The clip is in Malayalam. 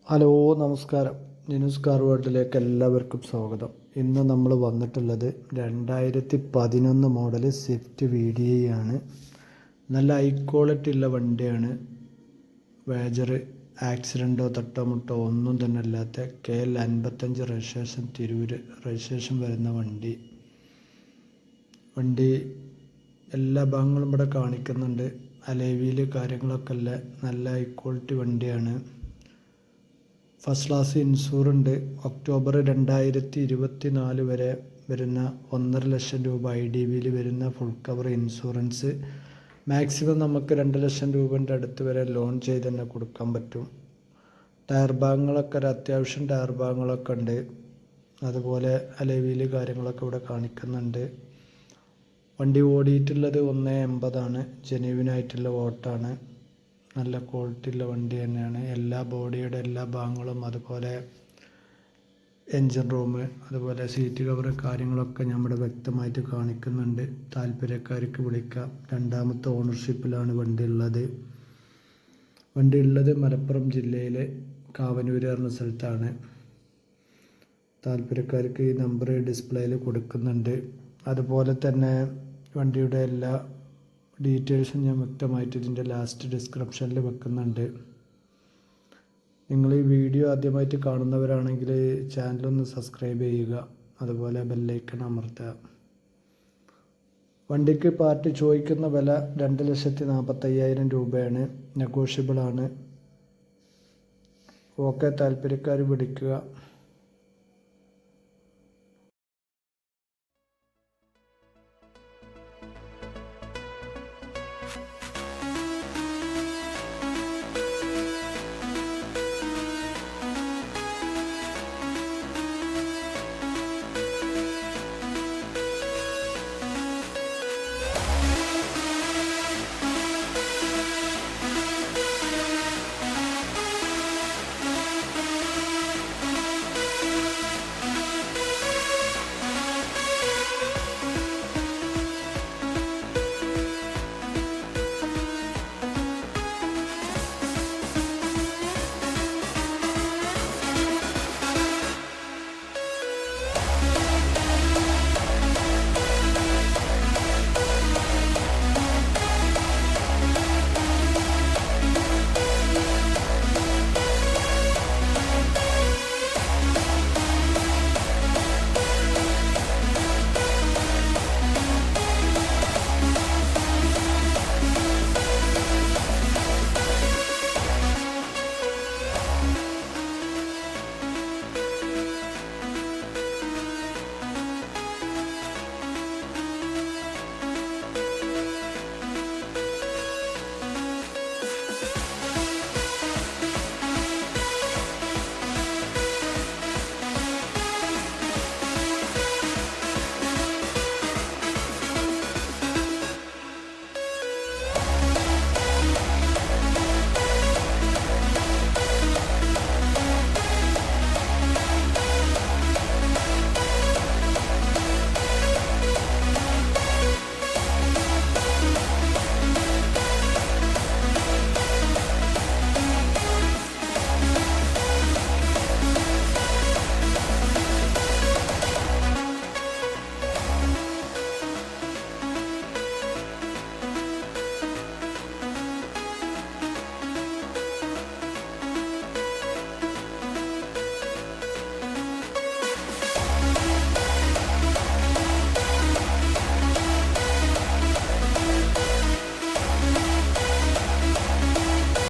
ഹലോ നമസ്കാരം. ന്യൂസ് കാർ വേൾഡിലേക്ക് എല്ലാവർക്കും സ്വാഗതം. ഇന്ന് നമ്മൾ വന്നിട്ടുള്ളത് 2011 മോഡൽ സ്വിഫ്റ്റ് VDI ആണ്. നല്ല ഹൈ ക്വാളിറ്റി ഉള്ള വണ്ടിയാണ്. വേജർ ആക്സിഡൻറ്റോ തട്ടോ മുട്ടോ ഒന്നും തന്നെ ഇല്ലാത്ത KL 55 രജിസ്ട്രേഷൻ തിരൂർ രജിസ്ട്രേഷൻ വരുന്ന വണ്ടി എല്ലാ ഭാഗങ്ങളും ഇവിടെ കാണിക്കുന്നുണ്ട്. അലോയ് കാര്യങ്ങളൊക്കെ ഉള്ള നല്ല ഹൈ ക്വാളിറ്റി വണ്ടിയാണ്. ഫസ്റ്റ് ക്ലാസ് ഇൻഷുറുണ്ട്. ഒക്ടോബർ 2024 വരെ വരുന്ന 1.5 ലക്ഷം രൂപ IDVയിൽ വരുന്ന ഫുൾ കവർ ഇൻഷുറൻസ്. മാക്സിമം നമുക്ക് 2 ലക്ഷം രൂപേൻ്റെ അടുത്ത് വരെ ലോൺ ചെയ്ത് തന്നെ കൊടുക്കാൻ പറ്റും. ടയർ ഭാഗങ്ങളൊക്കെ അത്യാവശ്യം ടയർ ഭാഗങ്ങളൊക്കെ ഉണ്ട്. അതുപോലെ അലോയ് കാര്യങ്ങളൊക്കെ ഇവിടെ കാണിക്കുന്നുണ്ട്. വണ്ടി ഓടിയിട്ടുള്ളത് 180 ജെന്യുവിനായിട്ടുള്ള ഓട്ടാണ്. നല്ല ക്വാളിറ്റി ഉള്ള വണ്ടി തന്നെയാണ്. എല്ലാ ബോഡിയുടെ എല്ലാ ഭാഗങ്ങളും, അതുപോലെ എൻജിൻ റൂം, അതുപോലെ സീറ്റ് കവർ കാര്യങ്ങളൊക്കെ നമ്മുടെ വ്യക്തമായിട്ട് കാണിക്കുന്നുണ്ട്. താല്പര്യക്കാർക്ക് വിളിക്കാം. 2ാമത്തെ ഓണർഷിപ്പിലാണ് വണ്ടി ഉള്ളത്. മലപ്പുറം ജില്ലയിലെ കാവനൂർ എന്ന സ്ഥലത്താണ്. താല്പര്യക്കാർക്ക് ഈ നമ്പർ ഡിസ്പ്ലേയിൽ കൊടുക്കുന്നുണ്ട്. അതുപോലെ തന്നെ വണ്ടിയുടെ എല്ലാ ഡീറ്റെയിൽസും ഞാൻ വ്യക്തമായിട്ട് ഇതിൻ്റെ ലാസ്റ്റ് ഡിസ്ക്രിപ്ഷനിൽ വെക്കുന്നുണ്ട്. നിങ്ങൾ ഈ വീഡിയോ ആദ്യമായിട്ട് കാണുന്നവരാണെങ്കിൽ ചാനലൊന്ന് സബ്സ്ക്രൈബ് ചെയ്യുക, അതുപോലെ ബെല്ലൈക്കൺ അമർത്തുക. വണ്ടിക്ക് പാർട്ടി ചോദിക്കുന്ന വില 2,45,000 രൂപയാണ്. നെഗോഷ്യബിളാണ്. ഓക്കെ, താല്പര്യക്കാർ വിളിക്കുക.